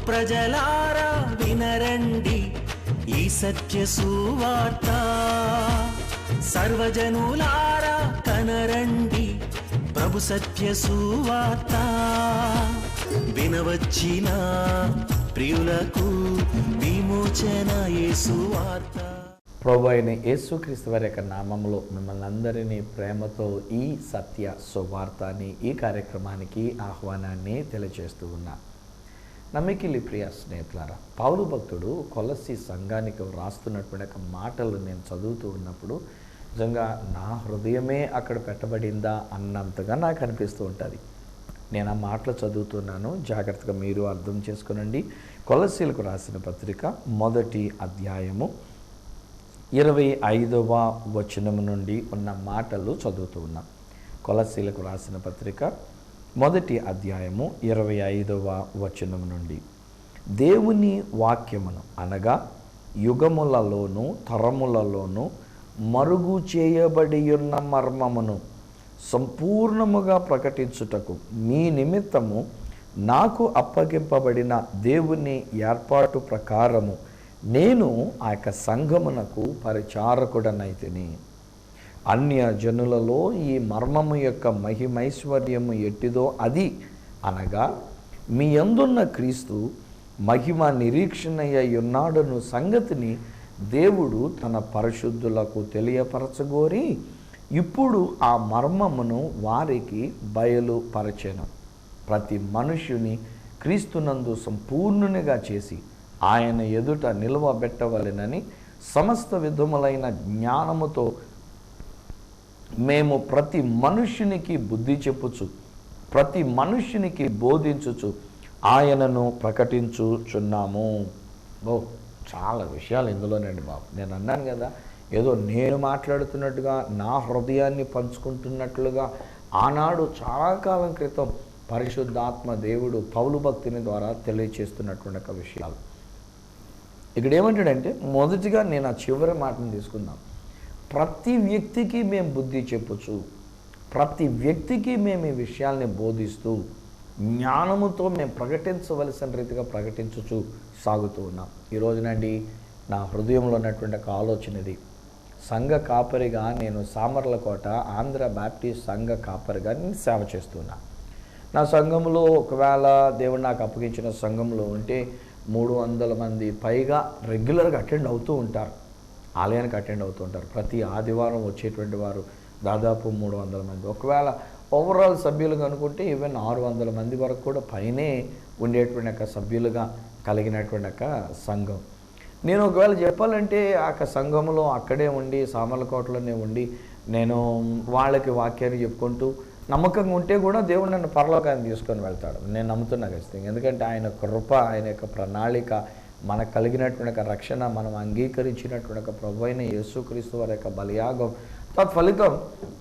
ప్రజలారా వినరండి ఈ సత్య సువార్త, సర్వజనులారా కనరండి ప్రభు సత్య సువార్త. వినవచ్చిన ప్రియులకు విమోచన యేసు వార్త. ప్రభు అయిన యేసుక్రీస్తు వారి యొక్క నామములో మిమ్మల్ని అందరినీ ప్రేమతో ఈ సత్య సువార్త అని ఈ కార్యక్రమానికి ఆహ్వానాన్ని తెలియజేస్తూ ఉన్నా. నమ్మికిలి ప్రియ స్నేహితులారా, పౌలు భక్తుడు కొలస్సీ సంఘానికి రాస్తున్నటువంటి మాటలు నేను చదువుతూ ఉన్నప్పుడు నిజంగా నా హృదయమే అక్కడ పెట్టబడిందా అన్నంతగా నాకు అనిపిస్తూ ఉంటుంది. నేను ఆ మాటలు చదువుతున్నాను, జాగ్రత్తగా మీరు అర్థం చేసుకునండి. కొలస్సీలకు రాసిన పత్రిక 1వ అధ్యాయము 25వ వచనము నుండి ఉన్న మాటలు చదువుతూ ఉన్నాం. కొలస్సీలకు రాసిన పత్రిక 1వ అధ్యాయము 25వ వచనము నుండి, దేవుని వాక్యమును అనగా యుగములలోను తరములలోను మరుగు చేయబడి ఉన్న మర్మమును సంపూర్ణముగా ప్రకటించుటకు మీ నిమిత్తము నాకు అప్పగింపబడిన దేవుని ఏర్పాటు ప్రకారము నేను ఆ యొక్క సంఘమునకు పరిచారకుడనైతిని. అన్య జనులలో ఈ మర్మము యొక్క మహిమైశ్వర్యము ఎట్టిదో అది అనగా మీ యందున్న క్రీస్తు మహిమ నిరీక్షణయ్య ఉన్నాడను సంగతిని దేవుడు తన పరిశుద్ధులకు తెలియపరచగోరి ఇప్పుడు ఆ మర్మమును వారికి బయలుపరచెను. ప్రతి మనుష్యుని క్రీస్తునందు సంపూర్ణునిగా చేసి ఆయన ఎదుట నిలువబెట్టవలెనని సమస్త విధములైన జ్ఞానముతో మేము ప్రతి మనుష్యునికి బుద్ధి చెప్పుచు ప్రతి మనుష్యునికి బోధించుచు ఆయనను ప్రకటించుచున్నాము. చాలా విషయాలు ఇందులోనండి బాబు. నేను అన్నాను కదా, ఏదో నేను మాట్లాడుతున్నట్టుగా నా హృదయాన్ని పంచుకుంటున్నట్లుగా ఆనాడు చాలా కాలం క్రితం పరిశుద్ధాత్మ దేవుడు పౌలు భక్తిని ద్వారా తెలియచేస్తున్నటువంటి ఒక విషయాలు. ఇక్కడ ఏమంటాడంటే, మొదటిగా నేను ఆ చివరి మాటను తీసుకుందాం. ప్రతి వ్యక్తికి మేము బుద్ధి చెప్పుచు ప్రతి వ్యక్తికి మేము ఈ విషయాల్ని బోధిస్తూ జ్ఞానముతో మేము ప్రకటించవలసిన రీతిగా ప్రకటించుచు సాగుతూ ఉన్నాం. ఈరోజునండి నా హృదయంలో ఉన్నటువంటి ఒక ఆలోచన ఇది. సంఘ కాపరిగా నేను సామర్లకోట ఆంధ్ర బాప్టిస్ట్ సంఘ కాపరిగా నేను సేవ చేస్తున్నా. నా సంఘంలో ఒకవేళ దేవుడు నాకు అప్పగించిన సంఘంలో ఉంటే 300 మంది పైగా రెగ్యులర్గా అటెండ్ అవుతూ ఉంటారు, ఆలయానికి అటెండ్ అవుతూ ఉంటారు. ప్రతి ఆదివారం వచ్చేటువంటి వారు దాదాపు 300 మంది. ఒకవేళ ఓవరాల్ సభ్యులుగా అనుకుంటే ఈవెన్ 600 మంది వరకు కూడా పైనే ఉండేటువంటి ఒక సభ్యులుగా కలిగినటువంటి ఒక సంఘం. నేను ఒకవేళ చెప్పాలంటే ఆ సంఘంలో అక్కడే ఉండి సామర్లకోటలోనే ఉండి నేను వాళ్ళకి వాక్యాన్ని చెప్పుకుంటూ నమ్మకంగా ఉంటే కూడా దేవుడు నన్ను పరలోకాన్ని తీసుకొని వెళ్తాడు. నేను నమ్ముతున్నా ఖచ్చితంగా. ఎందుకంటే ఆయన కృప, ఆయన యొక్క ప్రణాళిక, మనకు కలిగినటువంటి ఒక రక్షణ, మనం అంగీకరించినటువంటి ఒక ప్రభు అయిన యేసుక్రీస్తు వారి యొక్క బలియాగం తత్ఫలితం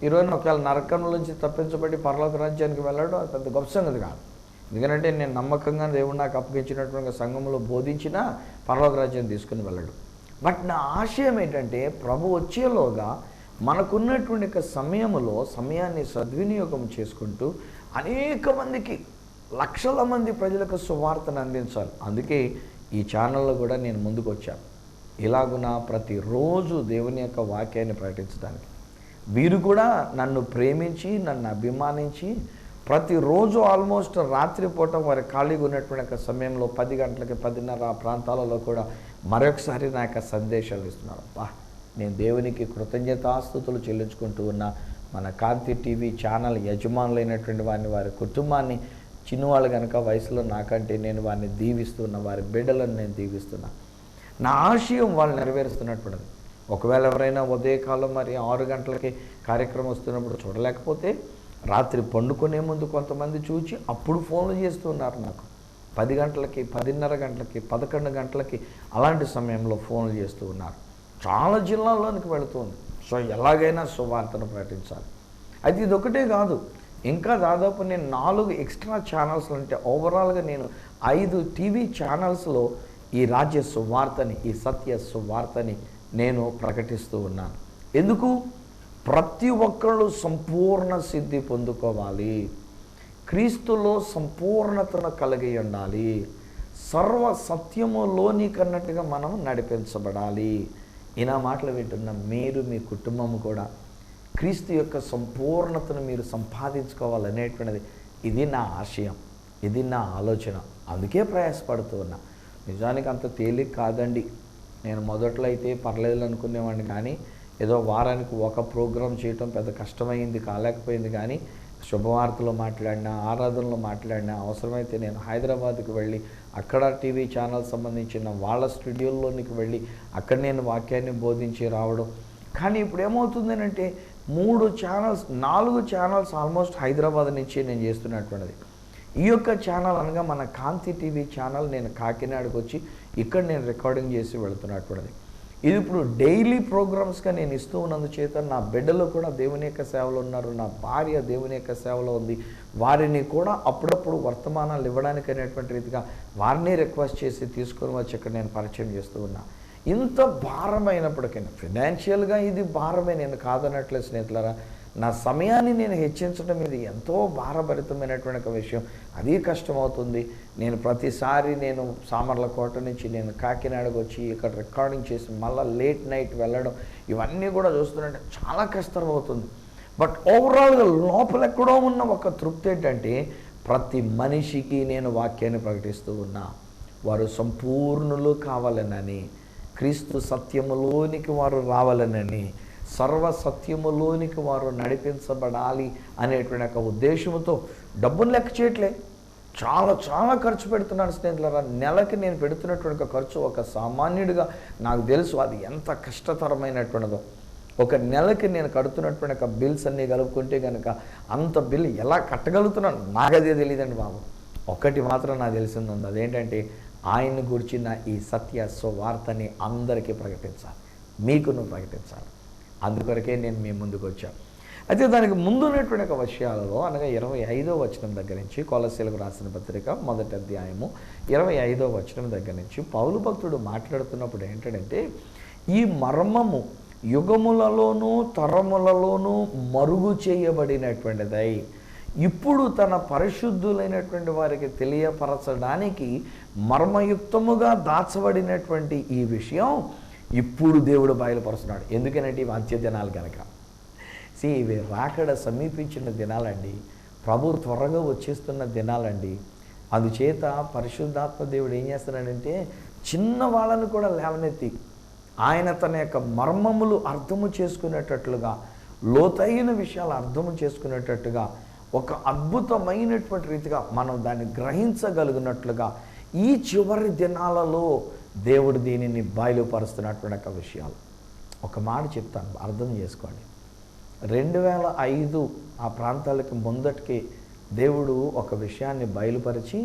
ఈరోజు ఒకవేళ నరకం నుంచి తప్పించబడి పరలోక రాజ్యానికి వెళ్ళడం అది పెద్ద గొప్ప సంగతి కాదు. ఎందుకంటే నేను నమ్మకంగా దేవుడు నాకు అప్పగించినటువంటి సంఘంలో బోధించినా పరలోక రాజ్యాన్ని తీసుకుని వెళ్ళడు. బట్ నా ఆశయం ఏంటంటే, ప్రభు వచ్చేలోగా మనకున్నటువంటి సమయంలో సమయాన్ని సద్వినియోగం చేసుకుంటూ అనేక మందికి, లక్షల మంది ప్రజలకు సువార్తను అందించాలి. అందుకే ఈ ఛానల్లో కూడా నేను ముందుకు వచ్చాను. ఇలాగున ప్రతిరోజు దేవుని యొక్క వాక్యాన్ని ప్రకటించడానికి వీరు కూడా నన్ను ప్రేమించి నన్ను అభిమానించి ప్రతిరోజు ఆల్మోస్ట్ రాత్రిపూట వారి ఖాళీగా ఉన్నటువంటి సమయంలో 10 గంటలకి 10:30 ఆ ప్రాంతాలలో కూడా మరొకసారి నా యొక్క సందేశాలు ఇస్తున్నారు. నేను దేవునికి కృతజ్ఞతాస్తుతులు చెల్లించుకుంటూ ఉన్న మన కాంతి టీవీ ఛానల్ యజమానులైనటువంటి వారిని, వారి కుటుంబాన్ని, చిన్నవాళ్ళు కనుక వయసులో నాకంటే నేను వారిని దీవిస్తున్నా, వారి బిడ్డలను నేను దీవిస్తున్నా. నా ఆశయం వాళ్ళు నెరవేరుస్తున్నటువంటిది. ఒకవేళ ఎవరైనా ఉదయకాలం మరి 6 గంటలకి కార్యక్రమం వస్తున్నప్పుడు చూడలేకపోతే రాత్రి పండుకునే ముందు కొంతమంది చూచి అప్పుడు ఫోన్లు చేస్తున్నారు నాకు. 10 గంటలకి, 10:30 గంటలకి, 11 గంటలకి అలాంటి సమయంలో ఫోన్లు చేస్తూ ఉన్నారు. చాలా జిల్లాల్లోనికి వెళుతుంది. సో ఎలాగైనా సువార్తను ప్రకటించాలి. అయితే ఇదొకటే కాదు, ఇంకా దాదాపు నేను 4 ఎక్స్ట్రా ఛానల్స్, అంటే ఓవరాల్గా నేను 5 టీవీ ఛానల్స్లో ఈ రాజ్య సువార్తని, ఈ సత్య సువార్తని నేను ప్రకటిస్తూ ఉన్నాను. ఎందుకు? ప్రతి ఒక్కళ్ళు సంపూర్ణ సిద్ధి పొందుకోవాలి, క్రీస్తులో సంపూర్ణతను కలిగి ఉండాలి, సర్వ సత్యములోనికి అన్నట్టుగా మనం నడిపించబడాలి. ఈయన మాటలు వింటున్న మీరు, మీ కుటుంబం కూడా క్రీస్తు యొక్క సంపూర్ణతను మీరు సంపాదించుకోవాలనేటువంటిది ఇది నా ఆశయం, ఇది నా ఆలోచన. అందుకే ప్రయాసపడుతూ ఉన్నా. నిజానికి అంత తేలిక కాదండి. నేను మొదట్లో అయితే పర్లేదు అనుకునేవాడిని, కానీ ఏదో వారానికి ఒక ప్రోగ్రాం చేయటం పెద్ద కష్టమైంది, కాలేకపోయింది. కానీ శుభవార్తలో మాట్లాడినా, ఆరాధనలో మాట్లాడినా, అవసరమైతే నేను హైదరాబాద్కి వెళ్ళి అక్కడ టీవీ ఛానల్ సంబంధించిన వాళ్ళ స్టూడియోల్లోనికి వెళ్ళి అక్కడ నేను వాక్యాన్ని బోధించి రావడం. కానీ ఇప్పుడు ఏమవుతుందనంటే 3 ఛానల్స్ 4 ఛానల్స్ ఆల్మోస్ట్ హైదరాబాద్ నుంచి నేను చేస్తున్నటువంటిది. ఈ యొక్క ఛానల్ అనగా మన కాంతి టీవీ ఛానల్ నేను కాకినాడకు వచ్చి ఇక్కడ నేను రికార్డింగ్ చేసి వెళుతున్నటువంటిది. ఇది ఇప్పుడు డైలీ ప్రోగ్రామ్స్గా నేను ఇస్తూ ఉన్నందుచేత నా బిడ్డలు కూడా దేవుని యొక్క సేవలో ఉన్నారు, నా భార్య దేవుని యొక్క సేవలో ఉంది. వారిని కూడా అప్పుడప్పుడు వర్తమానాలు ఇవ్వడానికి అనేటువంటి రీతిగా వారిని రిక్వెస్ట్ చేసి తీసుకొని వచ్చి ఇక్కడ నేను పరిచయం చేస్తూ ఉన్నా. ఇంత భారమైనప్పటికైనా ఫినాన్షియల్గా ఇది భారమే, నేను కాదన్నట్లే స్నేహితులారా. నా సమయాన్ని నేను హెచ్చించడం ఇది ఎంతో భారభరితమైనటువంటి ఒక విషయం. అది కష్టమవుతుంది. నేను ప్రతిసారి నేను సామర్లకోట నుంచి నేను కాకినాడకు వచ్చి ఇక్కడ రికార్డింగ్ చేసి మళ్ళీ లేట్ నైట్ వెళ్ళడం, ఇవన్నీ కూడా చూస్తుంటే చాలా కష్టం అవుతుంది. బట్ ఓవరాల్గా లోపల ఎక్కడో ఉన్న ఒక తృప్తి ఏంటంటే, ప్రతి మనిషికి నేను వాక్యాన్ని ప్రకటిస్తూ ఉన్నా. వారు సంపూర్ణులు కావాలనని, క్రీస్తు సత్యములోనికి వారు రావాలనని, సర్వ సత్యములోనికి వారు నడిపించబడాలి అనేటువంటి ఒక ఉద్దేశంతో డబ్బును లెక్క చేయట్లే. చాలా చాలా ఖర్చు పెడుతున్నాను స్నేహితులారా. నెలకి నేను పెడుతున్నటువంటి ఖర్చు ఒక సామాన్యుడిగా నాకు తెలుసు అది ఎంత కష్టతరమైనటువంటిదో. ఒక నెలకి నేను కడుతున్నటువంటి ఒక బిల్స్ అన్నీ కలుపుకుంటే కనుక అంత బిల్ ఎలా కట్టగలుగుతున్నాను నాకదే తెలియదండి బాబు. ఒకటి మాత్రం నాకు తెలిసింది, అదేంటంటే ఆయన్ని గురించిన ఈ సత్య సువార్తని అందరికీ ప్రకటించాలి, మీకును ప్రకటించాలి. అందుకొరకే నేను మీ ముందుకు వచ్చాను. అయితే దానికి ముందు ఉన్నటువంటి ఒక విషయాలలో అనగా 25వ వచనం దగ్గర నుంచి, కొలస్సీలకు రాసిన పత్రిక 1వ అధ్యాయము 25వ వచనం దగ్గర నుంచి పౌలు భక్తుడు మాట్లాడుతున్నప్పుడు ఏంటంటే, ఈ మర్మము యుగములలోనూ తరములలోనూ మరుగు చేయబడినటువంటిదై ఇప్పుడు తన పరిశుద్ధులైనటువంటి వారికి తెలియపరచడానికి మర్మయుక్తముగా దాచబడినటువంటి ఈ విషయం ఇప్పుడు దేవుడు బయలుపరుస్తున్నాడు. ఎందుకనంటే ఇవి అంత్య దినాలు కనుక. ఇవి రాకడ సమీపించిన దినాలండి, ప్రభు త్వరగా వచ్చేస్తున్న దినాలండి. అందుచేత పరిశుద్ధాత్మ దేవుడు ఏం చేస్తున్నాడంటే, చిన్న వాళ్ళను కూడా లేవనెత్తి ఆయన తన యొక్క మర్మములు అర్థము చేసుకునేటట్లుగా, లోతైన విషయాలు అర్థము చేసుకునేటట్టుగా, ఒక అద్భుతమైనటువంటి రీతిగా మనం దాన్ని గ్రహించగలిగినట్లుగా ఈ చివరి దినాలలో దేవుడు దీనిని బయలుపరుస్తున్నటువంటి ఒక విషయాలు. ఒక మాట చెప్తాను, అర్థం చేసుకోండి. 2005 ఆ ప్రాంతాలకి ముందటికి దేవుడు ఒక విషయాన్ని బయలుపరిచి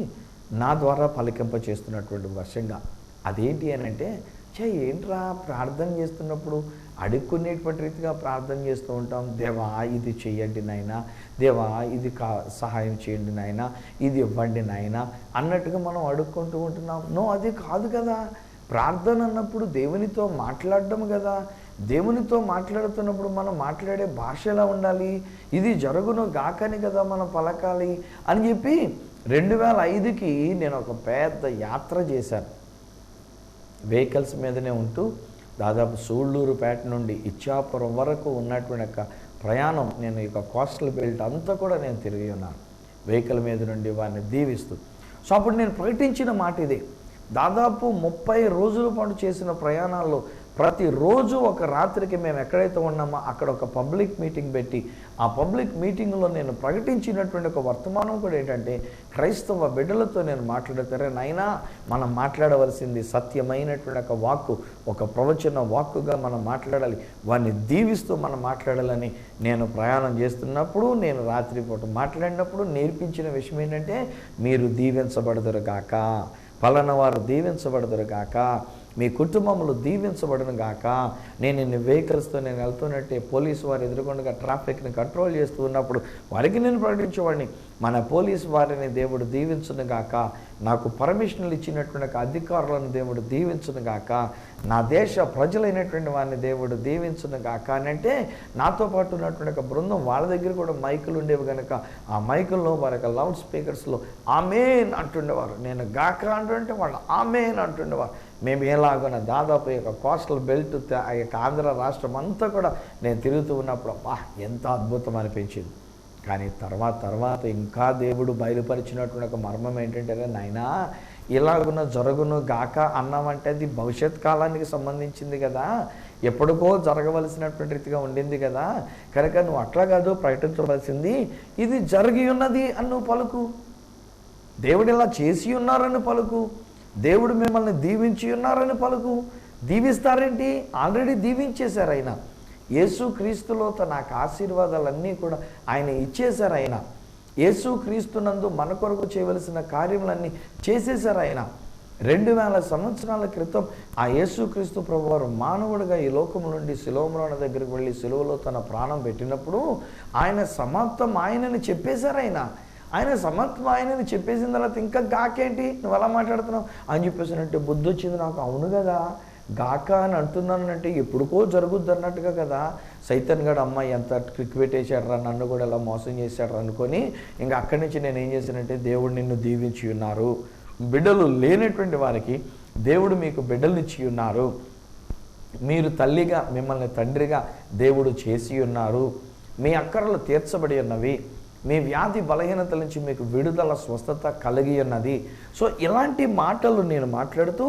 నా ద్వారా పలికింప చేస్తున్నటువంటి వర్షంగా. అదేంటి అని అంటే, ఏంట్రా ప్రార్థన చేస్తున్నప్పుడు అడుక్కునేటువంటి రీతిగా ప్రార్థన చేస్తూ ఉంటాం. దేవా ఇది చెయ్యండి నాయనా, దేవా ఇది సహాయం చేయండి నాయనా, ఇది ఇవ్వండి నాయనా అన్నట్టుగా మనం అడుక్కుంటూ ఉంటున్నాం. నో, అది కాదు కదా. ప్రార్థన అన్నప్పుడు దేవునితో మాట్లాడడం కదా. దేవునితో మాట్లాడుతున్నప్పుడు మనం మాట్లాడే భాష ఎలా ఉండాలి, ఇది జరుగును గాకని కదా మనం పలకాలి అని చెప్పి 2005కి నేను ఒక పెద్ద యాత్ర చేశాను. వెహికల్స్ మీదనే ఉంటూ దాదాపు సూళ్ళూరుపేట నుండి ఇచ్చాపురం వరకు ఉన్నటువంటి ఒక ప్రయాణం, నేను ఇక కోస్టల్ బెల్ట్ అంతా కూడా నేను తిరిగి ఉన్నాను వెహికల్ మీద నుండి వారిని దీవిస్తూ. సో అప్పుడు నేను ప్రకటించిన మాట ఇదే. దాదాపు 30 రోజుల పాటు చేసిన ప్రయాణాల్లో ప్రతిరోజు ఒక రాత్రికి మేము ఎక్కడైతే ఉన్నామో అక్కడ ఒక పబ్లిక్ మీటింగ్ పెట్టి, ఆ పబ్లిక్ మీటింగ్లో నేను ప్రకటించినటువంటి ఒక వర్తమానం కూడా ఏంటంటే, క్రైస్తవ బిడ్డలతో నేను మాట్లాడతారే నాయనా, మనం మాట్లాడవలసింది సత్యమైనటువంటి ఒక వాక్కు, ఒక ప్రవచన వాక్కుగా మనం మాట్లాడాలి, వారిని దీవిస్తూ మనం మాట్లాడాలని నేను ప్రయాణం చేస్తున్నప్పుడు, నేను రాత్రిపూట మాట్లాడినప్పుడు నేర్పించిన విషయం ఏంటంటే, మీరు దీవించబడదురు గాక, పలానా వారు దీవించబడదురు గాక, మీ కుటుంబంలో దీవించబడును గాక. నేను నిన్ను వెహికల్స్తో నేను వెళ్తున్నట్టే పోలీసు వారు ఎదురుకొండగా ట్రాఫిక్ని కంట్రోల్ చేస్తూ ఉన్నప్పుడు వారికి నేను ప్రకటించేవాడిని, మన పోలీసు వారిని దేవుడు దీవించును గాక, నాకు పర్మిషన్లు ఇచ్చినటువంటి అధికారులను దేవుడు దీవించును గాక, నా దేశ ప్రజలైనటువంటి వారిని దేవుడు దీవించును గాక అని అంటే, నాతో పాటు ఉన్నటువంటి ఒక బృందం వాళ్ళ దగ్గర కూడా మైకులు ఉండేవి కనుక ఆ మైకుల్లో వారి యొక్క లౌడ్ స్పీకర్స్లో ఆమేన్ అంటుండేవారు. నేను గాక అంటుంటే వాళ్ళు ఆమేన్ అంటుండేవారు. మేము ఎలాగోన దాదాపు ఈ యొక్క కోస్టల్ బెల్ట్ ఆ యొక్క ఆంధ్ర రాష్ట్రం అంతా కూడా నేను తిరుగుతూ ఉన్నప్పుడు ఎంత అద్భుతం అనిపించింది. కానీ తర్వాత ఇంకా దేవుడు బయలుపరిచినటువంటి ఒక మర్మం ఏంటంటే, నాయనా ఇలాగున జరుగును గాక అన్నామంటే అది భవిష్యత్ కాలానికి సంబంధించింది కదా, ఎప్పటికో జరగవలసినటువంటి రీతిగా ఉండింది కదా, కనుక నువ్వు అట్లా కాదు ప్రకటించవలసింది, ఇది జరిగి ఉన్నది అన్ను పలుకు, దేవుడు ఇలా చేసి ఉన్నారని పలుకు, దేవుడు మిమ్మల్ని దీవించి ఉన్నారని పలుకు. దీవిస్తారేంటి? ఆల్రెడీ దీవించేశారు ఆయన. యేసు క్రీస్తులో తన ఆశీర్వాదాలన్నీ కూడా ఆయన ఇచ్చేశారు. ఆయన యేసు క్రీస్తునందు మన కొరకు చేయవలసిన కార్యములన్నీ చేసేశారు. ఆయన 2000 సంవత్సరాల క్రితం ఆ యేసుక్రీస్తు ప్రభువారు మానవుడిగా ఈ లోకం నుండి శిలోమరణ దగ్గరికి వెళ్ళి శిలువలో తన ప్రాణం పెట్టినప్పుడు ఆయన సమాప్తం ఆయనని చెప్పేశారు. ఆయన సమత్వం ఆయనని చెప్పేసిన తర్వాత ఇంకా గాకేంటి నువ్వు అలా మాట్లాడుతున్నావు అని చెప్పేసినట్టే బుద్ధి వచ్చింది నాకు. అవును కదా, గాక అని అంటున్నానంటే ఎప్పుడుకో జరుగుద్ది అన్నట్టుగా కదా. సైతన్ గడు అమ్మాయి ఎంత క్లిక్ పెట్టేశాడరా, నన్ను కూడా ఎలా మోసం చేశాడరా అనుకొని ఇంకా అక్కడి నుంచి నేను ఏం చేశానంటే, దేవుడు నిన్ను దీవించి ఉన్నారు, బిడ్డలు లేనటువంటి వారికి దేవుడు మీకు బిడ్డలనిచ్చి ఉన్నారు, మీరు తల్లిగా మిమ్మల్ని తండ్రిగా దేవుడు చేసి ఉన్నారు, మీ అక్కరలు తీర్చబడి ఉన్నవి, మీ వ్యాధి బలహీనతల నుంచి మీకు విడుదల స్వస్థత కలిగి ఉన్నది. సో ఇలాంటి మాటలు నేను మాట్లాడుతూ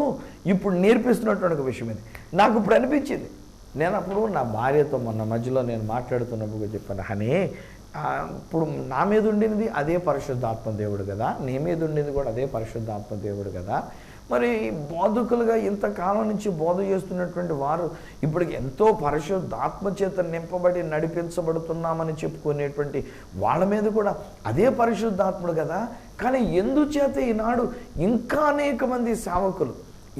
ఇప్పుడు నేర్పిస్తున్నటువంటి ఒక విషయం ఇది. నాకు ఇప్పుడు అనిపించింది, నేను అప్పుడు నా భార్యతో మొన్న మధ్యలో నేను మాట్లాడుతున్నప్పుడు చెప్పాను, హనీ ఇప్పుడు నా మీద ఉండినది అదే పరిశుద్ధాత్మ దేవుడు కదా, నీ మీద ఉండింది కూడా అదే పరిశుద్ధాత్మ దేవుడు కదా, మరి బోధకులుగా ఇంతకాలం నుంచి బోధ చేస్తున్నటువంటి వారు ఇప్పటికి ఎంతో పరిశుద్ధాత్మ చేత నింపబడి నడిపించబడుతున్నామని చెప్పుకునేటువంటి వాళ్ళ మీద కూడా అదే పరిశుద్ధాత్ముడు కదా. కానీ ఎందుచేత ఈనాడు ఇంకా అనేక మంది సేవకులు,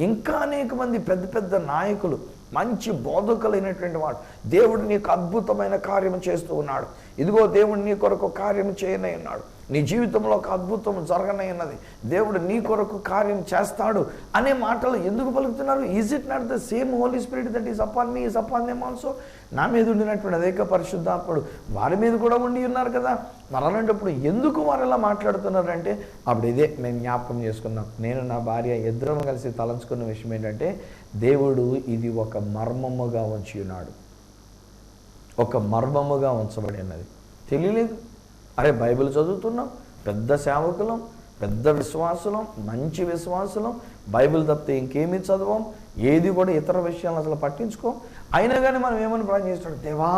ఇంకా అనేక మంది పెద్ద పెద్ద నాయకులు, మంచి బోధకులైనటువంటి వాడు, దేవుడు నీకు అద్భుతమైన కార్యం చేస్తూ ఉన్నాడు, ఇదిగో దేవుడు నీ కొరకు కార్యం చేయనై ఉన్నాడు, నీ జీవితంలో ఒక అద్భుతం జరగనై ఉన్నది, దేవుడు నీ కొరకు కార్యం చేస్తాడు అనే మాటలు ఎందుకు పలుకుతున్నారు? Is it not the same holy spirit that is upon me is upon them also? నా మీద ఉండినటువంటి అనేక పరిశుద్ధాత్ముడు వారి మీద కూడా ఉండి ఉన్నారు కదా. మరి అలాంటప్పుడు ఎందుకు వారు ఎలా మాట్లాడుతున్నారంటే, అప్పుడు ఇదే మేము జ్ఞాపకం చేసుకున్నాం, నేను నా భార్య ఇద్దరం కలిసి తలంచుకున్న విషయం ఏంటంటే, దేవుడు ఇది ఒక మర్మముగా ఉంచి ఉన్నాడు, ఒక మర్మముగా ఉంచబడి ఉన్నది. తెలియలేదు. అరే బైబిల్ చదువుతున్నాం, పెద్ద సేవకులం, పెద్ద విశ్వాసులం, మంచి విశ్వాసులం, బైబిల్ తప్పితే ఇంకేమీ చదవం, ఏది కూడా ఇతర విషయాలను అసలు పట్టించుకోం. అయినా కానీ మనం ఏమని ప్రార్థన చేస్తున్నాం, దేవా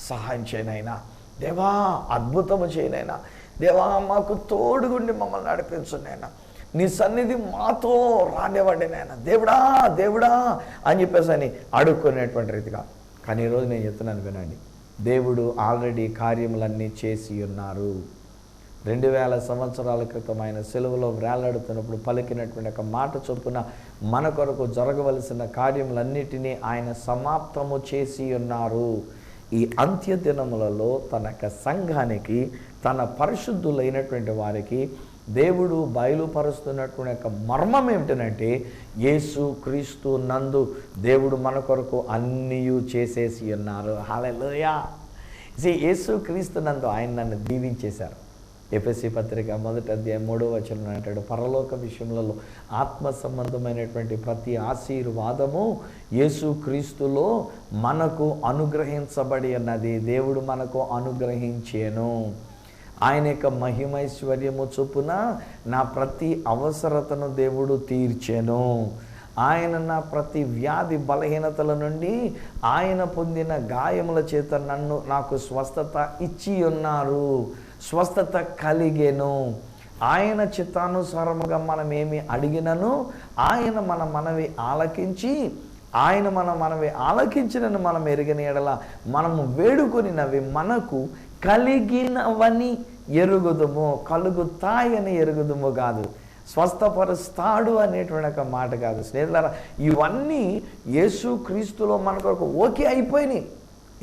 సహాయం చేయనైనా, దేవా అద్భుతము చేయనైనా, దేవా మాకు తోడుగుండి మమ్మల్ని నడిపించునైనా, నీ సన్నిధి మాతో రానివ్వండి నాయన, దేవుడా దేవుడా అని చెప్పేసి అని అడుక్కునేటువంటి రీతిగా. కానీ ఈరోజు నేను చెప్తున్నాను వినండి, దేవుడు ఆల్రెడీ కార్యములన్నీ చేసి ఉన్నారు. 2000 సంవత్సరాల క్రితం ఆయన సెలవులో వేలాడుతున్నప్పుడు పలికినటువంటి ఒక మాట చొప్పున మన కొరకు జరగవలసిన కార్యములన్నిటినీ ఆయన సమాప్తము చేసి ఉన్నారు. ఈ అంత్య దినములలో తన సంఘానికి, తన పరిశుద్ధులైనటువంటి వారికి దేవుడు బయలుపరుస్తున్నటువంటి యొక్క మర్మం ఏమిటంటే, యేసు క్రీస్తు నందు దేవుడు మన కొరకు అన్నీ చేసేసి ఉన్నారు. హల్లెలూయా. యేసు క్రీస్తు నందు ఆయన నన్ను దీవించేశారు. ఎఫెసీ పత్రిక 1వ అధ్యాయం 3వ వచనం అంటాడు, పరలోక విషయములలో ఆత్మ సంబంధమైనటువంటి ప్రతి ఆశీర్వాదము యేసు క్రీస్తులో మనకు అనుగ్రహించబడి ఉన్నది. దేవుడు మనకు అనుగ్రహించేను. ఆయన యొక్క మహిమైశ్వర్యము చొప్పున నా ప్రతి అవసరతను దేవుడు తీర్చెను. ఆయన నా ప్రతి వ్యాధి బలహీనతల నుండి ఆయన పొందిన గాయముల చేత నాకు స్వస్థత ఇచ్చి ఉన్నారు, స్వస్థత కలిగేను. ఆయన చిత్తానుసారముగా మనం ఏమి అడిగినను ఆయన మన మనవి ఆలకించి, ఆయన మన మనవి ఆలకించినను మనం ఎరిగిన ఎడల మనము వేడుకొనినవి మనకు కలిగినవని ఎరుగుదుము, కలుగుతాయని ఎరుగుదుము కాదు. స్వస్థపరుస్తాడు అనేటువంటి ఒక మాట కాదు స్నేహితులారా. ఇవన్నీ యేసు క్రీస్తులో మన కొరకు ఓకే అయిపోయినాయి.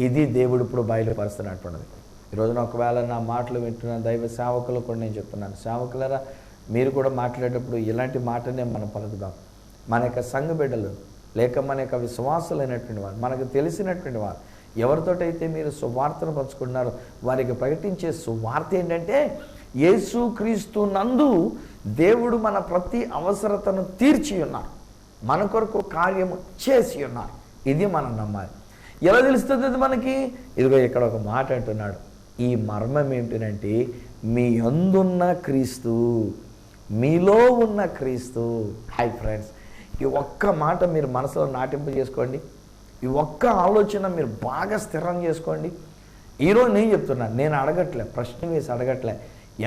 ఇది దేవుడు ఇప్పుడు బయలుపరుస్తున్నటువంటిది. ఈరోజున ఒకవేళ నా మాటలు వింటున్న దైవ సేవకులు కూడా నేను చెప్తున్నాను, సేవకులరా మీరు కూడా మాట్లాడేటప్పుడు ఇలాంటి మాటనే మనం పలుకుదాం. మన యొక్క సంఘ బిడ్డలు లేక మన యొక్క విశ్వాసులైనటువంటి వారు, మనకు తెలిసినటువంటి వారు ఎవరితోటైతే మీరు సువార్తను పంచుకుంటున్నారో వారికి ప్రకటించే సువార్త ఏంటంటే యేసుక్రీస్తు నందు దేవుడు మన ప్రతి అవసరతను తీర్చి ఉన్నారు, మన కొరకు కార్యము చేసి ఉన్నారు. ఇది మనం నమ్మాలి. ఎలా తెలుస్తుంది అది మనకి? ఇదిగో ఇక్కడ ఒక మాట అంటున్నాడు, ఈ మర్మం ఏమిటంటే మీ యందున్న క్రీస్తు, మీలో ఉన్న క్రీస్తు. హై ఫ్రెండ్స్, ఈ ఒక్క మాట మీరు మనసులో నాటింపు చేసుకోండి. ఈ ఒక్క ఆలోచన మీరు బాగా స్థిరం చేసుకోండి. ఈరోజు నేను చెప్తున్నాను, నేను అడగట్లే, ప్రశ్న వేసి అడగట్లే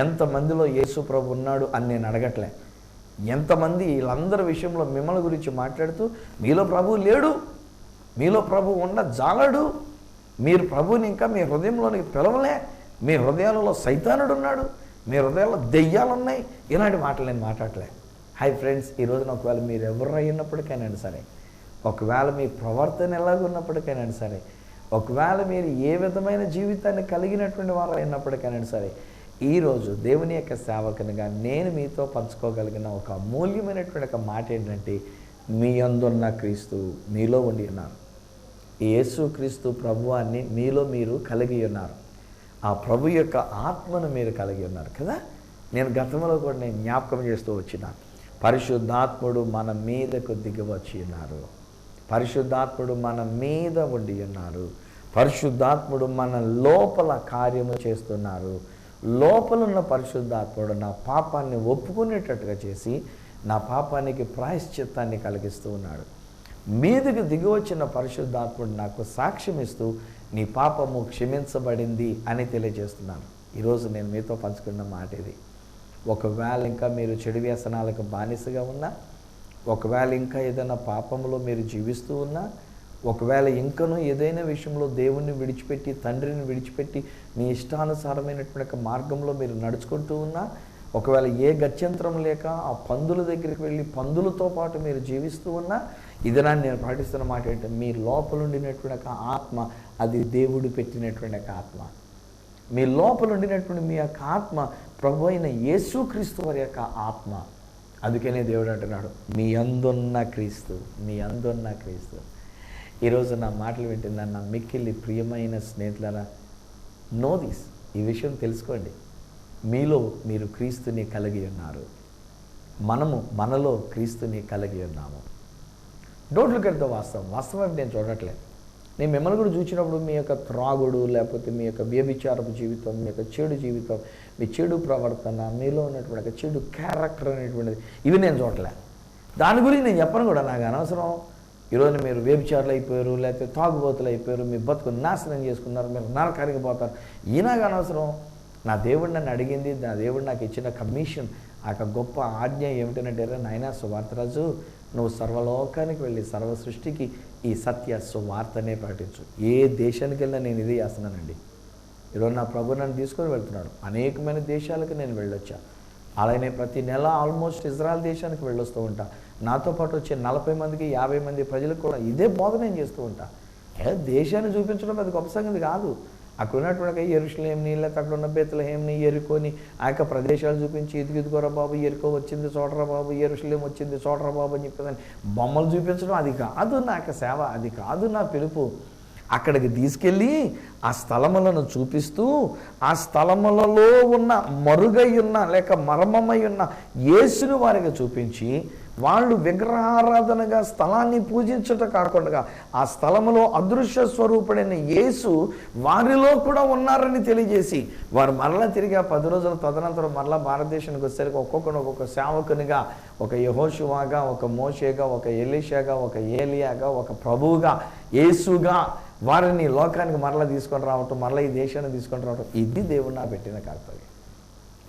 ఎంతమందిలో యేసు ప్రభు ఉన్నాడు అని నేను అడగట్లే. ఎంతమంది వీళ్ళందరి విషయంలో మిమ్మల్ని గురించి మాట్లాడుతూ మీలో ప్రభు లేడు, మీలో ప్రభు ఉండ జాలడు, మీరు ప్రభుని ఇంకా మీ హృదయంలోనికి పిలవలే, మీ హృదయాలలో సైతానుడు ఉన్నాడు, మీ హృదయాల్లో దెయ్యాలు ఉన్నాయి, ఇలాంటి మాటలు నేను మాట్లాడలే. హై ఫ్రెండ్స్, ఈరోజున ఒకవేళ మీరు ఎవరు అయినప్పటికైనా సరే, ఒకవేళ మీ ప్రవర్తన ఎలాగున్నప్పటికైనా సరే, ఒకవేళ మీరు ఏ విధమైన జీవితాన్ని కలిగినటువంటి వారు అయినప్పటికైనా సరే, ఈరోజు దేవుని యొక్క సేవకునిగా నేను మీతో పంచుకోగలిగిన ఒక అమూల్యమైనటువంటి ఒక మాట ఏంటంటే మీ యందున్న క్రీస్తు మీలో ఉండి ఉన్నారు. యేసు క్రీస్తు ప్రభువాన్ని మీలో మీరు కలిగి ఉన్నారు. ఆ ప్రభు యొక్క ఆత్మను మీరు కలిగి ఉన్నారు కదా. నేను గతంలో కూడా నేను జ్ఞాపకం చేస్తూ వచ్చిన పరిశుద్ధాత్ముడు మన మీదకు దిగి వచ్చి ఉన్నారు, పరిశుద్ధాత్ముడు మన మీద ఉండి ఉన్నారు, పరిశుద్ధాత్ముడు మన లోపల కార్యము చేస్తున్నారు. లోపల ఉన్న పరిశుద్ధాత్ముడు నా పాపాన్ని ఒప్పుకునేటట్టుగా చేసి నా పాపానికి ప్రాయశ్చిత్తాన్ని కలిగిస్తూ ఉన్నాడు. మీదకి దిగి వచ్చిన పరిశుద్ధాత్ముడు నాకు సాక్ష్యం ఇస్తూ నీ పాపము క్షమించబడింది అని తెలియజేస్తున్నాను. ఈరోజు నేను మీతో పంచుకున్న మాట ఇది. ఒకవేళ ఇంకా మీరు చెడు వ్యసనాలకు బానిసగా ఉన్నా, ఒకవేళ ఇంకా ఏదైనా పాపంలో మీరు జీవిస్తూ ఉన్నా, ఒకవేళ ఇంకనూ ఏదైనా విషయంలో దేవుణ్ణి విడిచిపెట్టి తండ్రిని విడిచిపెట్టి మీ ఇష్టానుసారమైనటువంటి మార్గంలో మీరు నడుచుకుంటూ ఉన్నా, ఒకవేళ ఏ గత్యంతరం లేక ఆ పందుల దగ్గరికి వెళ్ళి పందులతో పాటు మీరు జీవిస్తూ ఉన్నా, ఇదనాన్ని నేను పాటిస్తున్న మాట ఏంటంటే మీ లోపల ఉండినటువంటి ఆత్మ అది దేవుడు పెట్టినటువంటి ఆత్మ. మీ లోపల ఉండినటువంటి మీ యొక్క ఆత్మ ప్రభు అయిన యేసుక్రీస్తు వారి యొక్క ఆత్మ. అందుకనే దేవుడు అంటున్నాడు మీ అందున్న క్రీస్తు, మీ అందున్న క్రీస్తు. ఈరోజు నా మాటలు వింటున్నా నా మిక్కిలి ప్రియమైన స్నేహితులారా, నో దిస్, ఈ విషయం తెలుసుకోండి. మీలో మీరు క్రీస్తుని కలిగి ఉన్నారు, మనలో క్రీస్తుని కలిగి ఉన్నాము. డోంట్ లుక్ ఎట్ ద వాస్తవం. వాస్తవం నేను చూడట్లేదు. నేను మిమ్మల్ని కూడా చూసినప్పుడు మీ యొక్క త్రాగుడు, లేకపోతే మీ యొక్క వ్యభిచారపు జీవితం, మీ యొక్క చెడు జీవితం, మీ చెడు ప్రవర్తన, మీలో ఉన్నటువంటి చెడు క్యారెక్టర్ అనేటువంటిది ఇవి నేను చూడలే. దాని గురించి నేను చెప్పను కూడా, నాకు అనవసరం. ఈరోజు మీరు వ్యభిచారులు అయిపోయారు, లేకపోతే తాగుబోతులు అయిపోయారు, మీ బతుకు నాశనం చేసుకున్నారు, మీరు నరకానికి పోతారు, ఈనాకు అనవసరం. నా దేవుడు నన్ను అడిగింది, నా దేవుడు నాకు ఇచ్చిన కమిషన్, ఆ గొప్ప ఆజ్ఞ ఏమిటంటే, నాయనా సువార్తరాజు, నువ్వు సర్వలోకానికి వెళ్ళి సర్వ సృష్టికి ఈ సత్య సువార్తనే ప్రకటించు. ఏ దేశానికి వెళ్ళినా నేను ఇదే చేస్తున్నానండి. ఈరోజు నా ప్రభు నన్ను తీసుకొని వెళ్తున్నాడు. అనేకమైన దేశాలకు నేను వెళ్ళొచ్చా. అలానే ప్రతి నెల ఆల్మోస్ట్ ఇజ్రాయెల్ దేశానికి వెళ్ళొస్తూ ఉంటా. నాతో పాటు వచ్చే 40 మందికి 50 మంది ప్రజలకు కూడా ఇదే బోధ నేను చేస్తూ ఉంటా. దేశాన్ని చూపించడం అది గొప్ప సంగతి కాదు. అక్కడ ఉన్నటువంటి యెరూషలేంని, లేకపోతే అక్కడ ఉన్న బేత్లెహేంని, యెరికోని ఆ యొక్క ప్రదేశాలు చూపించి ఇదిగోరా బాబు యెరికో వచ్చింది చూడరా బాబు, యెరూషలేం వచ్చింది చూడరా బాబు అని చెప్పేదాన్ని బొమ్మలు చూపించడం అది కాదు నా యొక్క సేవ, అది కాదు నా పిలుపు. అక్కడికి తీసుకెళ్ళి ఆ స్థలములను చూపిస్తూ ఆ స్థలములలో ఉన్న మరుగై ఉన్న లేక మర్మమై ఉన్న యేసును వారికి చూపించి వాళ్ళు విగ్రహారాధనగా స్థలాన్ని పూజించట కాకుండా ఆ స్థలములో అదృశ్య స్వరూపుడైన యేసు వారిలో కూడా ఉన్నారని తెలియజేసి వారు మరలా తిరిగి 10 రోజుల తదనంతరం మరలా భారతదేశానికి వచ్చేసరికి ఒక్కొక్కరు ఒక్కొక్క సేవకునిగా, ఒక యెహోషువాగా, ఒక మోషేగా, ఒక ఎలీషాగా, ఒక ఏలియాగా, ఒక ప్రభువుగా, యేసుగా వారిని లోకానికి మరలా తీసుకొని రావటం, మరలా ఈ దేశాన్ని తీసుకొని రావటం, ఇది దేవుడు నా పెట్టిన కర్తవ్యం.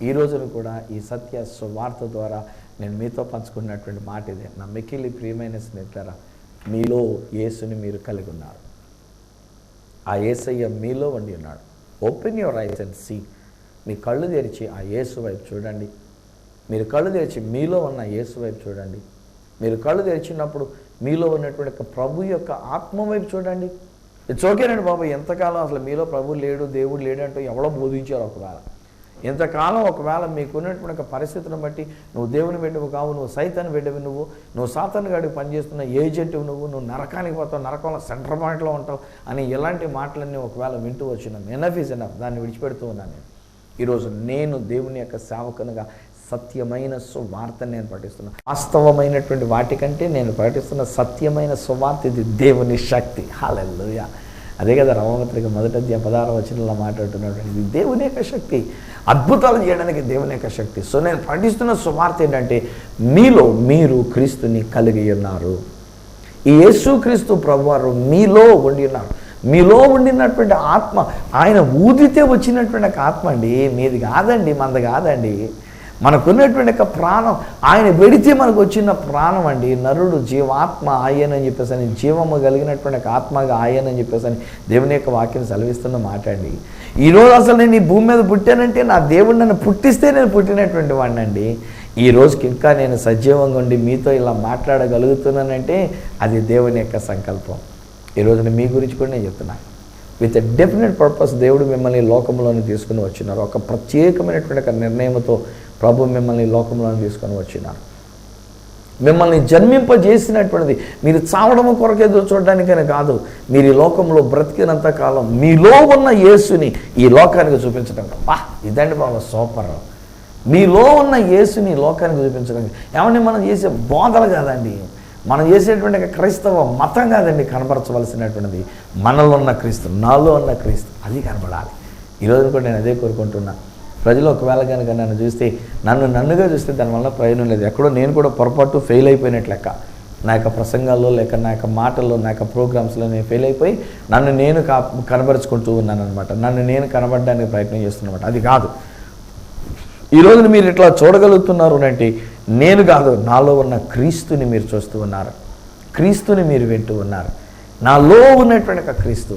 ఈ రోజున కూడా ఈ సత్య సువార్త ద్వారా నేను మీతో పంచుకున్నటువంటి మాట ఇదే. నా మిక్కిలి ప్రియమైన స్నేహితులారా, మీలో యేసుని మీరు కలిగి ఉన్నారు. ఆ యేసయ్య మీలో ఉండి ఉన్నాడు. Open your eyes and see. మీ కళ్ళు తెరిచి ఆ యేసు వైపు చూడండి. మీరు కళ్ళు తెరిచి మీలో ఉన్న యేసు వైపు చూడండి. మీరు కళ్ళు తెరిచినప్పుడు మీలో ఉన్నటువంటి యొక్క ప్రభు యొక్క ఆత్మ వైపు చూడండి. ఇట్స్ ఓకేనండి బాబు, ఎంతకాలం అసలు మీలో ప్రభు లేడు, దేవుడు లేడు అంటూ ఎవడో బోధించారు. ఎంతకాలం ఒకవేళ మీకున్నటువంటి ఒక పరిస్థితిని బట్టి నువ్వు దేవుని బిడ్డవు కావు, నువ్వు సైతాన్ని బిడ్డవి, నువ్వు సాతాను గాడికి పనిచేస్తున్న ఏజెంట్వి, నువ్వు నరకానికి పోతావు, నరకంలో సెంటర్ పాయింట్లో ఉంటావు అని ఇలాంటి మాటలన్నీ ఒకవేళ వింటూ వచ్చినాం. ఎనఫ్ ఈజ్ ఎనఫ్, దాన్ని విడిచిపెడుతూ ఉన్నాను నేను. ఈరోజు నేను దేవుని యొక్క సేవకునిగా సత్యమైన సువార్తను నేను ప్రకటిస్తున్నాను. వాస్తవమైనటువంటి వాటికంటే నేను ప్రకటిస్తున్న సత్యమైన సువార్త, ఇది దేవుని శక్తి. హల్లెలూయా. అదే కదా రోమపత్రిక 1:16 మాట్లాడుతున్నటువంటి ఇది దేవుని యొక్క శక్తి, అద్భుతాలు చేయడానికి దేవుని యొక్క శక్తి. సో నేను ప్రకటిస్తున్న సువార్త ఏంటంటే మీరు క్రీస్తుని కలిగి ఉన్నారు. ఈ యేసుక్రీస్తు ప్రభువారు మీలో ఉండి ఉన్నారు. మీలో ఉండినటువంటి ఆత్మ ఆయన ఊదితే వచ్చినటువంటి ఆత్మ అండి, మీది కాదండి, మనది కాదండి. మనకున్నటువంటి యొక్క ప్రాణం ఆయన వెడితే మనకు వచ్చిన ప్రాణం అండి. నరుడు జీవాత్మ ఆయన అని చెప్పేసి అని, జీవము కలిగినటువంటి ఆత్మగా ఆయన అని చెప్పేసి అని దేవుని యొక్క వాక్యం సెలవిస్తున్న మాట అండి. ఈరోజు అసలు నేను ఈ భూమి మీద పుట్టానంటే నా దేవుడు నన్ను పుట్టిస్తే నేను పుట్టినటువంటి వాడిని అండి. ఈ రోజుకి ఇంకా నేను సజీవంగా ఉండి మీతో ఇలా మాట్లాడగలుగుతున్నానంటే అది దేవుని యొక్క సంకల్పం. ఈరోజు మీ గురించి కూడా నేను చెప్తున్నాను. విత్ ఎ డెఫినెట్ పర్పస్ దేవుడు మిమ్మల్ని లోకంలోని తీసుకుని వచ్చినారు. ఒక ప్రత్యేకమైనటువంటి నిర్ణయంతో ప్రభు మిమ్మల్ని లోకంలోని తీసుకొని వచ్చినారు. మిమ్మల్ని జన్మింపజేసినటువంటిది మీరు చావడం కొరకు ఎదురు చూడడానికైనా కాదు, మీరు ఈ లోకంలో బ్రతికినంత కాలం మీలో ఉన్న యేసుని ఈ లోకానికి చూపించడం. ఇదండి బాబా సూపర్. మీలో ఉన్న యేసుని లోకానికి చూపించడానికి. ఏమంటే మనం చేసే బోధలు కాదండి, మనం చేసేటువంటి క్రైస్తవ మతం కాదండి కనపరచవలసినటువంటిది. మనలో ఉన్న క్రీస్తు, నాలో ఉన్న క్రీస్తు, అది కనపడాలి. ఈరోజు కూడా నేను అదే కోరుకుంటున్నా. ప్రజలు ఒకవేళ కనుక నన్ను చూస్తే, నన్నుగా చూస్తే దానివల్ల ప్రయోజనం లేదు. ఎక్కడో నేను కూడా పొరపాటు ఫెయిల్ అయిపోయినట్లు లెక్క. నా యొక్క ప్రసంగాల్లో లేక నా యొక్క మాటల్లో, నా యొక్క ప్రోగ్రామ్స్లో నేను ఫెయిల్ అయిపోయి నన్ను నేను కనబరుచుకుంటూ ఉన్నాను అనమాట. నన్ను నేను కనబడడానికి ప్రయత్నం చేస్తున్నమాట. అది కాదు. ఈరోజు మీరు ఇట్లా చూడగలుగుతున్నారు అంటే నేను కాదు, నాలో ఉన్న క్రీస్తుని మీరు చూస్తూ ఉన్నారు, క్రీస్తుని మీరు వింటూ ఉన్నారు. నాలో ఉన్నటువంటి ఒక క్రీస్తు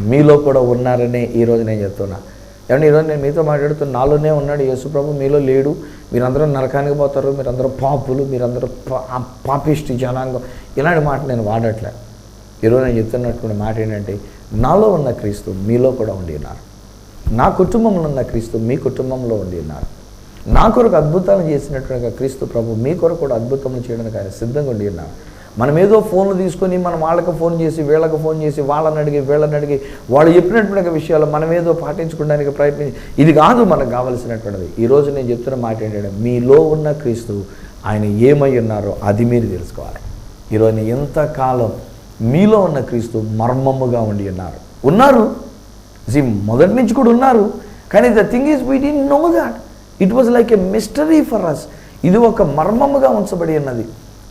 మీలో కూడా ఉన్నారనే ఈరోజు నేను చెప్తున్నా. ఏమంటే ఈరోజు నేను మీతో మాట్లాడుతున్న నాలోనే ఉన్నాడు యేసుప్రభు, మీలో లేడు. మీరందరూ నరకానికి పోతారు, మీరందరూ పాపులు, మీరందరూ పాపిష్టి జనాంగం, ఇలాంటి మాట నేను వాడట్లే. ఈరోజు నేను చెప్తున్నటువంటి మాట ఏంటంటే నాలో ఉన్న క్రీస్తు మీలో కూడా ఉండి ఉన్నారు. నా కుటుంబంలో ఉన్న క్రీస్తు మీ కుటుంబంలో ఉండి ఉన్నారు. నా కొరకు అద్భుతాలు చేసినటువంటి క్రీస్తు ప్రభు మీ కొరకు కూడా అద్భుతాలు చేయడానికి ఆయన సిద్ధంగా ఉండి ఉన్నారు. మనం ఏదో ఫోన్లు తీసుకొని మనం వాళ్ళకి ఫోన్ చేసి వీళ్ళకి ఫోన్ చేసి వాళ్ళని అడిగి వీళ్ళని అడిగి వాళ్ళు చెప్పినటువంటి విషయాలు మనం ఏదో పాటించుకోవడానికి ప్రయత్నించి, ఇది కాదు మనకు కావలసినటువంటిది. ఈరోజు నేను చెప్తున్న మాట ఏంటంటే మీలో ఉన్న క్రీస్తు ఆయన ఏమై ఉన్నారో అది మీరు తెలుసుకోవాలి. ఈరోజు ఎంతకాలం మీలో ఉన్న క్రీస్తు మర్మముగా ఉండి ఉన్నారు. మొదటి నుంచి కూడా ఉన్నారు. కానీ the thing is we didn't know that. It was like a mystery for us. ఇది ఒక మర్మముగా ఉంచబడి ఉన్నది,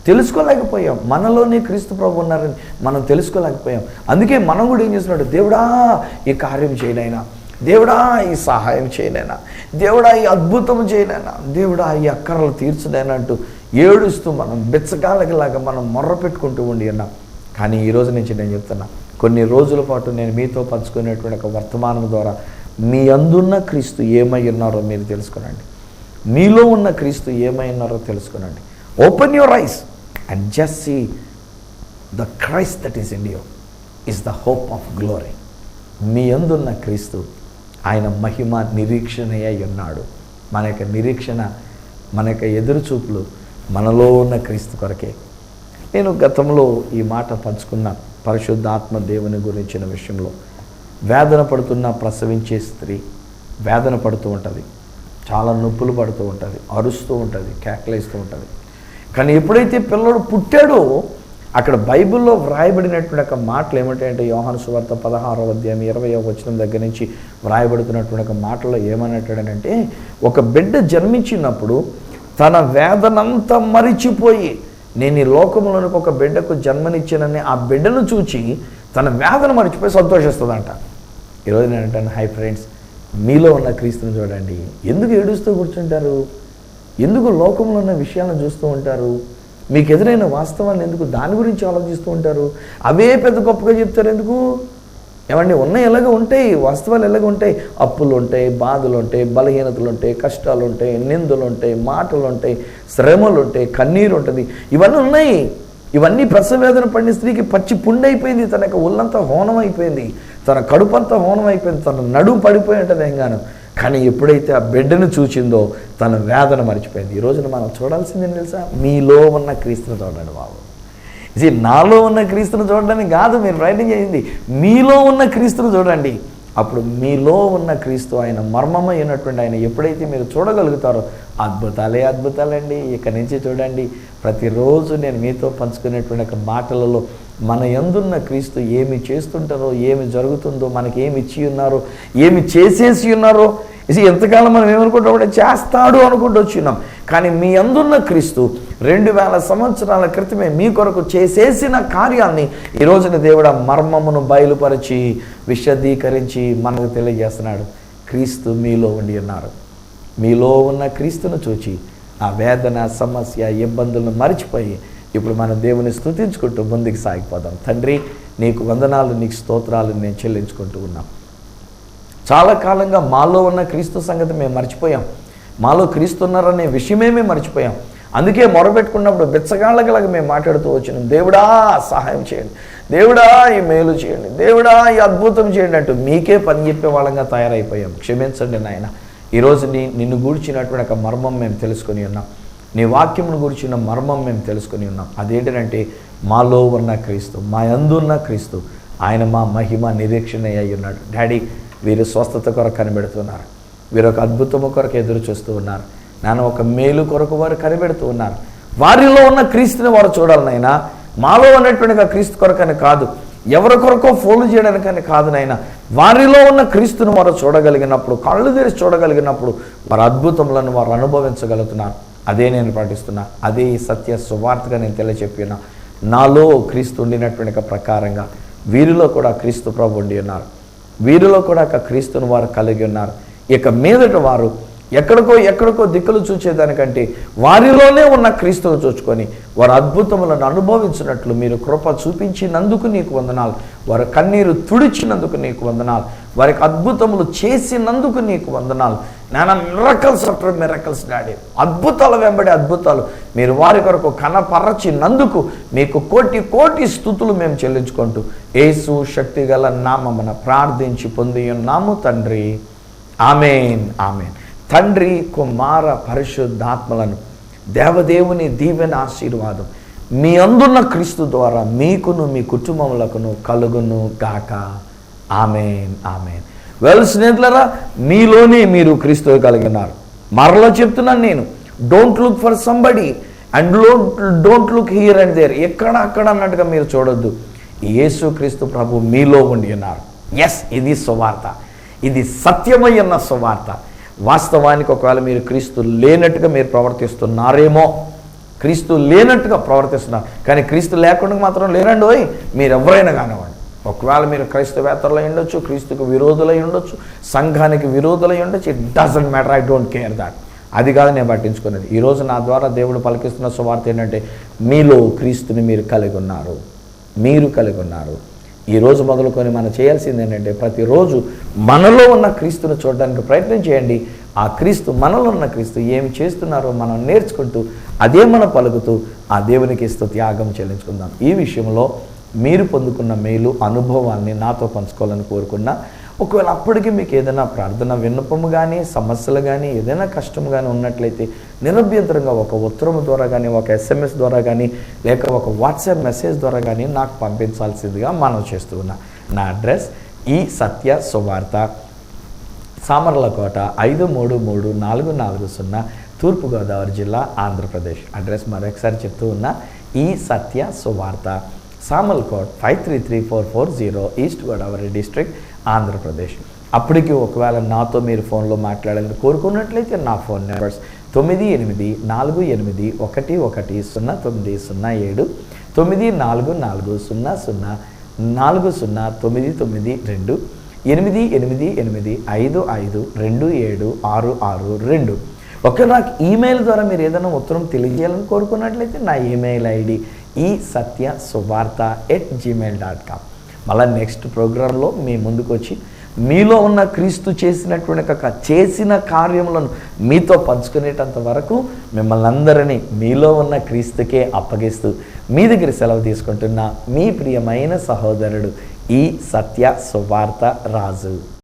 తెలుసుకోలేకపోయాం. మనలోనే క్రీస్తు ప్రభు ఉన్నారని మనం తెలుసుకోలేకపోయాం. అందుకే మనం కూడా ఏం చేస్తున్నాడు, దేవుడా ఈ కార్యం చేయనైనా, దేవుడా ఈ సహాయం చేయనైనా, దేవుడా ఈ అద్భుతం చేయనైనా, దేవుడా ఈ అక్కరలు తీర్చనైనా అంటూ ఏడుస్తూ మనం బెచ్చగాలకిలాగా మనం మొర్ర పెట్టుకుంటూ ఉండి ఉన్నాం. కానీ ఈరోజు నుంచి నేను చెప్తున్నా, కొన్ని రోజుల పాటు నేను మీతో పంచుకునేటువంటి ఒక వర్తమానం ద్వారా మీ అందున్న క్రీస్తు ఏమై ఉన్నారో మీరు తెలుసుకోనండి. మీలో ఉన్న క్రీస్తు ఏమై ఉన్నారో తెలుసుకోనండి. Open your eyes and just see the Christ that is in you is the hope of glory. మీ అందున్న క్రీస్తు ఆయన మహిమ నిరీక్షణయ్య ఉన్నాడు. మన యొక్క నిరీక్షణ, మన యొక్క ఎదురుచూపులు మనలో ఉన్న క్రీస్తు కొరకే. నేను గతంలో ఈ మాట పంచుకున్న పరిశుద్ధాత్మ దేవుని గురించిన విషయంలో, వేదన పడుతున్న ప్రసవించే స్త్రీ వేదన పడుతూ ఉంటుంది, చాలా నొప్పులు పడుతూ ఉంటుంది, అరుస్తూ ఉంటుంది, కేకలేస్తూ ఉంటుంది. కానీ ఎప్పుడైతే పిల్లడు పుట్టాడో అక్కడ బైబిల్లో వ్రాయబడినటువంటి ఒక మాటలు ఏమిటంటే యోహాను సువార్త 16:20 దగ్గర నుంచి వ్రాయబడుతున్నటువంటి ఒక మాటలో ఏమన్నట్టాడంటే, ఒక బిడ్డ జన్మించినప్పుడు తన వేదనంతా మరిచిపోయి, నేను ఈ లోకంలోనికి ఒక బిడ్డకు జన్మనిచ్చానని ఆ బిడ్డను చూచి తన వేదన మరిచిపోయి సంతోషిస్తుందంట. ఈరోజు నేను అంటాను, హై ఫ్రెండ్స్, మీలో ఉన్న క్రీస్తుని చూడండి. ఎందుకు ఏడుస్తూ కూర్చుంటారు? ఎందుకు లోకంలో ఉన్న విషయాలను చూస్తూ ఉంటారు? మీకు ఎదురైన వాస్తవాన్ని ఎందుకు దాని గురించి ఆలోచిస్తూ ఉంటారు? అవే పెద్ద గొప్పగా చెప్తారు ఎందుకు? ఏమండి ఉన్నాయి ఎలాగ ఉంటాయి, వాస్తవాలు ఎలాగ ఉంటాయి. అప్పులు ఉంటాయి, బాధలు ఉంటాయి, బలహీనతలు ఉంటాయి, కష్టాలు ఉంటాయి, నిందలు ఉంటాయి, మాటలు ఉంటాయి, శ్రమలు ఉంటాయి, కన్నీరు ఉంటుంది. ఇవన్నీ ఉన్నాయి. ఇవన్నీ ప్రసవేదన పడిన స్త్రీకి పచ్చి పుండైపోయింది. తన యొక్క ఒళ్ళంతా హోనం అయిపోయింది, తన కడుపంతా హోనం అయిపోయింది, తన నడుము పడిపోయి ఉంటుంది ఏంగాను. కానీ ఎప్పుడైతే ఆ బిడ్డను చూచిందో తన వేదన మర్చిపోయింది. ఈ రోజున మనం చూడాల్సింది తెలుసా? మీలో ఉన్న క్రీస్తుని చూడండి బాబు. ఇది నాలో ఉన్న క్రీస్తును చూడడానికి కాదు మీరు ప్రయత్నం చేయండి, మీలో ఉన్న క్రీస్తును చూడండి. అప్పుడు మీలో ఉన్న క్రీస్తు ఆయన మర్మమైనటువంటి ఆయన ఎప్పుడైతే మీరు చూడగలుగుతారో అద్భుతాలండి. ఇక నుంచి చూడండి, ప్రతిరోజు నేను మీతో పంచుకునేటువంటి ఒక మాటలలో మన యందున్న క్రీస్తు ఏమి చేస్తుంటారో, ఏమి జరుగుతుందో, మనకి ఏమి ఇచ్చి ఉన్నారో, ఏమి చేసేసి ఉన్నారో. ఇది ఎంతకాలం మనం ఏమనుకుంటాం, చేస్తాడు అనుకుంటూ వచ్చినాం. కానీ మీ అందున్న క్రీస్తు 2000 సంవత్సరాల క్రితమే మీ కొరకు చేసేసిన కార్యాన్ని ఈ రోజున దేవుడు మర్మమును బయలుపరిచి విశదీకరించి మనకు తెలియజేస్తున్నాడు. క్రీస్తు మీలో ఉండి ఉన్నారు. మీలో ఉన్న క్రీస్తును చూచి ఆ వేదన, సమస్య, ఇబ్బందులను మర్చిపోయి ఇప్పుడు మన దేవుని స్తుతించుకుంటూ ముందుకు సాగిపోదాం. తండ్రి, నీకు వందనాలు, నీకు స్తోత్రాలు నేను చెల్లించుకుంటూ ఉన్నాం. చాలా కాలంగా మాలో ఉన్న క్రీస్తు సంగతి మేము మర్చిపోయాం. మాలో క్రీస్తు ఉన్నారనే విషయమే మేము మర్చిపోయాం. అందుకే మొరపెట్టుకున్నప్పుడు బిచ్చగాళ్ళలాగా మేము మాట్లాడుతూ వచ్చినాం. దేవుడా సహాయం చేయండి, దేవుడా ఈ మేలు చేయండి, దేవుడా ఈ అద్భుతం చేయండి అంటూ మీకే పని చెప్పే వాళ్ళంగా తయారైపోయాం. క్షమించండి నాయన. ఈరోజు నిన్ను గూర్చినటువంటి ఒక మర్మం మేము తెలుసుకొని ఉన్నాం. నీ వాక్యమును గూర్చిన మర్మం మేము తెలుసుకొని ఉన్నాం. అదేంటంటే మాలో ఉన్న క్రీస్తు, మా యందున్న క్రీస్తు, ఆయన మా మహిమ నిరీక్షణ అయి ఉన్నాడు. డాడీ, వీరు స్వస్థత కొరకు కనిపెడుతున్నారు, వీరు ఒక అద్భుతము కొరకు ఎదురు చూస్తూ ఉన్నారు నాన్న, ఒక మేలు కొరకు వారు కనిపెడుతూ ఉన్నారు. వారిలో ఉన్న క్రీస్తుని వారు చూడాలి నాయన. మాలో ఉన్నటువంటి క్రీస్తు కొరకని కాదు, ఎవరి కొరకో ఫోన్లు చేయడానికని కాదు నాయన. వారిలో ఉన్న క్రీస్తును వారు చూడగలిగినప్పుడు, కళ్ళు తెరిచి చూడగలిగినప్పుడు వారి అద్భుతములను వారు అనుభవించగలుగుతున్నారు. అదే నేను పాటిస్తున్నా, అదే ఈ సత్య సువార్తగా నేను తెలియచెప్పినా. నాలో క్రీస్తు ఉండినటువంటి ప్రకారంగా వీరిలో కూడా క్రీస్తు ప్రభు ఉండి ఉన్నారు. వీరిలో కూడా క్రీస్తును వారు కలిగి ఉన్నారు. ఇక మీదట వారు ఎక్కడికో దిక్కులు చూచేదానికంటే వారిలోనే ఉన్న క్రీస్తును చూచుకొని వారు అద్భుతములను అనుభవించినట్లు మీరు కృప చూపించినందుకు నీకు వందనాలు. వారి కన్నీరు తుడిచినందుకు నీకు వందనాలు. వారికి అద్భుతములు చేసినందుకు నీకు వందనాలు. నాన్న, మిరకల్స్ ఆఫ్టర్ మిరకల్స్ డాడీ, అద్భుతాల వెంబడి అద్భుతాలు మీరు వారి కొరకు కనపరచినందుకు మీకు కోటి స్తుతులు మేము చెల్లించుకుంటూ యేసు శక్తిగల నామమున ప్రార్థించి పొంది ఉన్నాము తండ్రి. ఆమేన్, ఆమేన్. తండ్రి, కుమార, పరిశుద్ధాత్మలను దేవదేవుని దీవెన ఆశీర్వాదం మీ అందున్న క్రీస్తు ద్వారా మీకును మీ కుటుంబములకును కలుగును గాక. ఆమేన్, ఆమేన్. స్నేహితులారా, మీలోనే మీరు క్రీస్తు కలిగి ఉన్నారు. మరలా చెప్తున్నాను నేను, don't look for somebody and don't look here and there. ఎక్కడ అక్కడ అన్నట్టుగా మీరు చూడొద్దు. యేసు క్రీస్తు ప్రభు మీలో ఉండి ఉన్నారు. ఎస్, ఇది సువార్త, ఇది సత్యమైన సువార్త. వాస్తవానికి ఒకవేళ మీరు క్రీస్తు లేనట్టుగా మీరు ప్రవర్తిస్తున్నారేమో, క్రీస్తు లేనట్టుగా ప్రవర్తిస్తున్నారు. కానీ క్రీస్తు లేకుండా మాత్రం లేరండి ఓయ్, మీరు ఎవరైనా కానివ్వండి. ఒకవేళ మీరు క్రైస్తవేతరులై ఉండొచ్చు, క్రీస్తుకు విరోధులై ఉండొచ్చు, సంఘానికి విరోధులై ఉండొచ్చు. It doesn't matter, I don't care that. అది కాదు నేను పట్టించుకునేది. ఈరోజు నా ద్వారా దేవుడు పలికిస్తున్న సువార్త ఏంటంటే మీలో క్రీస్తుని మీరు కలిగి ఉన్నారు, మీరు కలిగి ఉన్నారు. ఈరోజు మొదలుకొని మనం చేయాల్సింది ఏంటంటే ప్రతిరోజు మనలో ఉన్న క్రీస్తును చూడడానికి ప్రయత్నం చేయండి. ఆ క్రీస్తు, మనలో ఉన్న క్రీస్తు ఏమి చేస్తున్నారో మనం నేర్చుకుంటూ అదే మనం పలుకుతూ ఆ దేవునికి స్తుత్యాగం చెల్లించుకుందాం. ఈ విషయంలో మీరు పొందుకున్న మేలు అనుభవాన్ని నాతో పంచుకోవాలని కోరుకున్నా. ఒకవేళ అప్పటికి మీకు ఏదైనా ప్రార్థన విన్నపము కానీ, సమస్యలు కానీ, ఏదైనా కష్టం కానీ ఉన్నట్లయితే నిరభ్యంతరంగా ఒక ఉత్తరం ద్వారా కానీ, ఒక SMS ద్వారా కానీ, లేక ఒక వాట్సాప్ మెసేజ్ ద్వారా కానీ నాకు పంపించాల్సిందిగా మనం చేస్తూ ఉన్నా. నా అడ్రస్ ఈ సత్య సువార్త, సామర్లకోట 533440, తూర్పుగోదావరి జిల్లా, ఆంధ్రప్రదేశ్. అడ్రస్ మరొకసారి చెప్తూ ఉన్నా, ఈ సత్య సువార్త, Samalkot 533440, east Godavari district, Andhra Pradesh. అప్పటికి ఒకవేళ నాతో మీరు ఫోన్లో మాట్లాడాలని కోరుకున్నట్లయితే నా ఫోన్ నెంబర్స్ 9841110907, 944000409992, 888855276662. నాకు ఈమెయిల్ ద్వారా మీరు ఏదైనా ఉత్తరం తెలియజేయాలని కోరుకున్నట్లయితే నా ఈమెయిల్ ID ఈసత్యసువార్త@gmail.com. మళ్ళీ నెక్స్ట్ ప్రోగ్రాంలో మీ ముందుకు వచ్చి మీలో ఉన్న క్రీస్తు చేసిన కార్యములను మీతో పంచుకునేటంత వరకు మిమ్మల్ని అందరినీ మీలో ఉన్న క్రీస్తుకే అప్పగిస్తూ మీ దగ్గర సెలవు తీసుకుంటున్న మీ ప్రియమైన సహోదరుడు ఈ సత్య సువార్త రాజు.